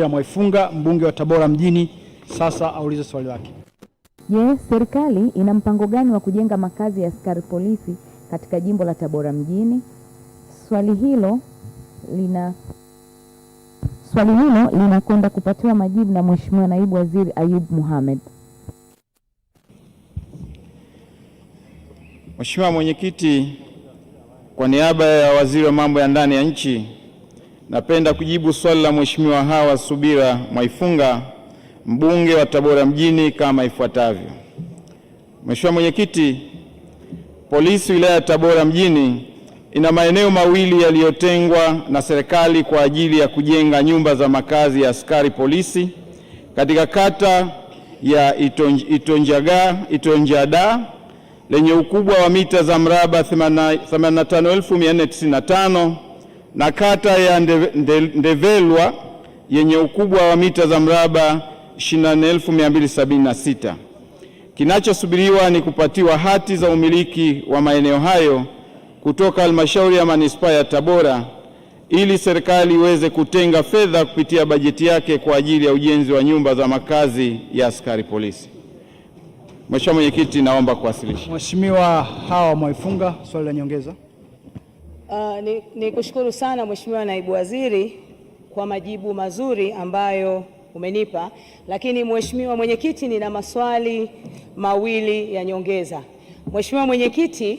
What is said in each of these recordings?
Mwaifunga, mbunge wa Tabora mjini, sasa aulize swali lake. Je, serikali ina mpango gani wa kujenga makazi ya askari polisi katika jimbo la Tabora mjini? Swali hilo linakwenda kupatiwa majibu na Mheshimiwa Naibu Waziri Ayub Mohamed. Mheshimiwa Mwenyekiti, kwa niaba ya Waziri wa Mambo ya Ndani ya Nchi, napenda kujibu swali la Mheshimiwa Hawa Subira Mwaifunga, mbunge wa Tabora mjini kama ifuatavyo. Mheshimiwa Mwenyekiti, polisi wilaya ya Tabora mjini ina maeneo mawili yaliyotengwa na serikali kwa ajili ya kujenga nyumba za makazi ya askari polisi katika kata ya Itonjada lenye ukubwa wa mita za mraba 85,495 na kata ya Ndevelwa yenye ukubwa wa mita za mraba 24,276. Kinachosubiriwa ni kupatiwa hati za umiliki wa maeneo hayo kutoka Halmashauri ya Manispaa ya Tabora ili serikali iweze kutenga fedha kupitia bajeti yake kwa ajili ya ujenzi wa nyumba za makazi ya askari polisi. Mheshimiwa Mwenyekiti, naomba kuwasilisha. Mheshimiwa Hawa Mwaifunga, swali la nyongeza. Ni kushukuru sana Mheshimiwa Naibu Waziri kwa majibu mazuri ambayo umenipa, lakini Mheshimiwa Mwenyekiti, nina maswali mawili ya nyongeza. Mheshimiwa Mwenyekiti,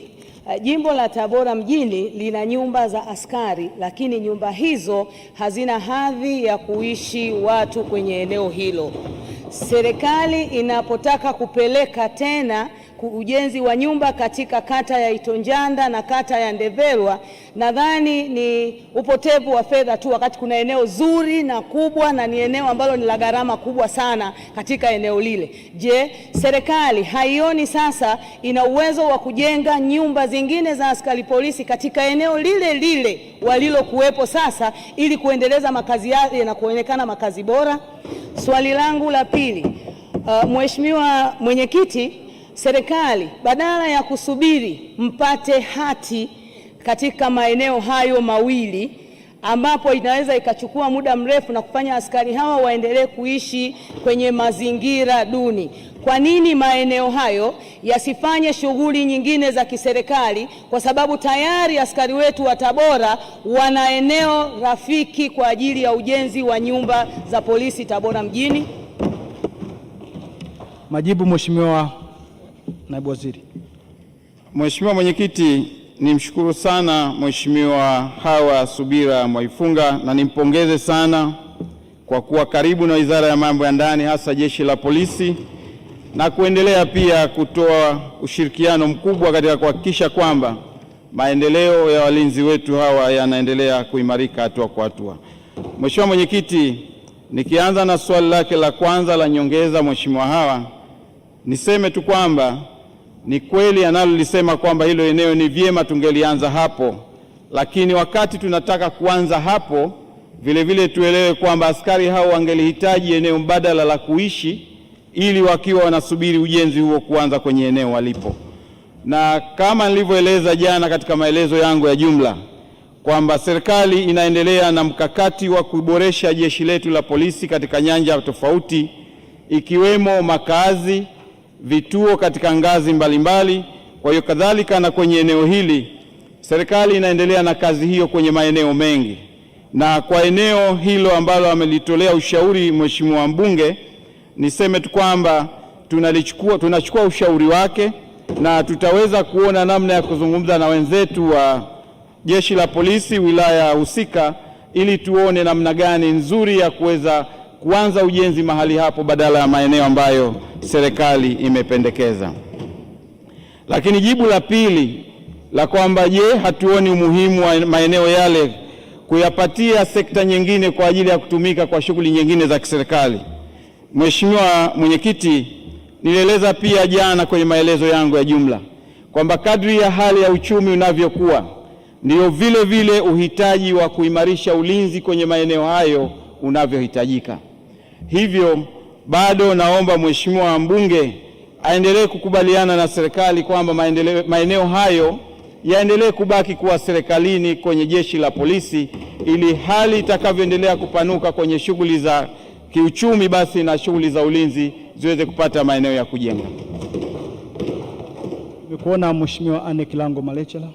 jimbo la Tabora mjini lina nyumba za askari, lakini nyumba hizo hazina hadhi ya kuishi watu kwenye eneo hilo. Serikali inapotaka kupeleka tena ujenzi wa nyumba katika kata ya Itonjanda na kata ya Ndevelwa, nadhani ni upotevu wa fedha tu, wakati kuna eneo zuri na kubwa na ni eneo ambalo ni la gharama kubwa sana katika eneo lile. Je, serikali haioni sasa ina uwezo wa kujenga nyumba zingine za askari polisi katika eneo lile lile walilokuwepo sasa ili kuendeleza makazi yale na kuonekana makazi bora? Swali langu la pili, Mheshimiwa Mwenyekiti, serikali badala ya kusubiri mpate hati katika maeneo hayo mawili ambapo inaweza ikachukua muda mrefu na kufanya askari hawa waendelee kuishi kwenye mazingira duni, kwa nini maeneo hayo yasifanye shughuli nyingine za kiserikali? Kwa sababu tayari askari wetu wa Tabora wana eneo rafiki kwa ajili ya ujenzi wa nyumba za polisi Tabora mjini. Majibu, Mheshimiwa Naibu Waziri. Mheshimiwa Mwenyekiti, nimshukuru sana Mheshimiwa Hawa Subira Mwaifunga na nimpongeze sana kwa kuwa karibu na Wizara ya Mambo ya Ndani, hasa Jeshi la Polisi, na kuendelea pia kutoa ushirikiano mkubwa katika kuhakikisha kwamba maendeleo ya walinzi wetu hawa yanaendelea kuimarika hatua kwa hatua. Mheshimiwa Mwenyekiti, nikianza na swali lake la kwanza la nyongeza Mheshimiwa Hawa, niseme tu kwamba ni kweli analolisema kwamba hilo eneo ni vyema tungelianza hapo, lakini wakati tunataka kuanza hapo vile vile tuelewe kwamba askari hao wangelihitaji eneo mbadala la kuishi ili wakiwa wanasubiri ujenzi huo kuanza kwenye eneo walipo. Na kama nilivyoeleza jana katika maelezo yangu ya jumla kwamba serikali inaendelea na mkakati wa kuboresha jeshi letu la polisi katika nyanja tofauti ikiwemo makazi, vituo katika ngazi mbalimbali. Kwa hiyo kadhalika na kwenye eneo hili serikali inaendelea na kazi hiyo kwenye maeneo mengi, na kwa eneo hilo ambalo amelitolea ushauri Mheshimiwa mbunge, niseme tu kwamba tunachukua ushauri wake na tutaweza kuona namna ya kuzungumza na wenzetu wa jeshi la polisi wilaya husika ili tuone namna gani nzuri ya kuweza kuanza ujenzi mahali hapo badala ya maeneo ambayo serikali imependekeza. Lakini jibu la pili la kwamba je, hatuoni umuhimu wa maeneo yale kuyapatia sekta nyingine kwa ajili ya kutumika kwa shughuli nyingine za kiserikali. Mheshimiwa Mwenyekiti, nilieleza pia jana kwenye maelezo yangu ya jumla kwamba kadri ya hali ya uchumi unavyokuwa ndio vile vile uhitaji wa kuimarisha ulinzi kwenye maeneo hayo unavyohitajika. Hivyo bado naomba Mheshimiwa mbunge aendelee kukubaliana na serikali kwamba maeneo hayo yaendelee kubaki kuwa serikalini kwenye jeshi la polisi, ili hali itakavyoendelea kupanuka kwenye shughuli za kiuchumi, basi na shughuli za ulinzi ziweze kupata maeneo ya kujenga. Nimekuona Mheshimiwa Anne Kilango Malecela.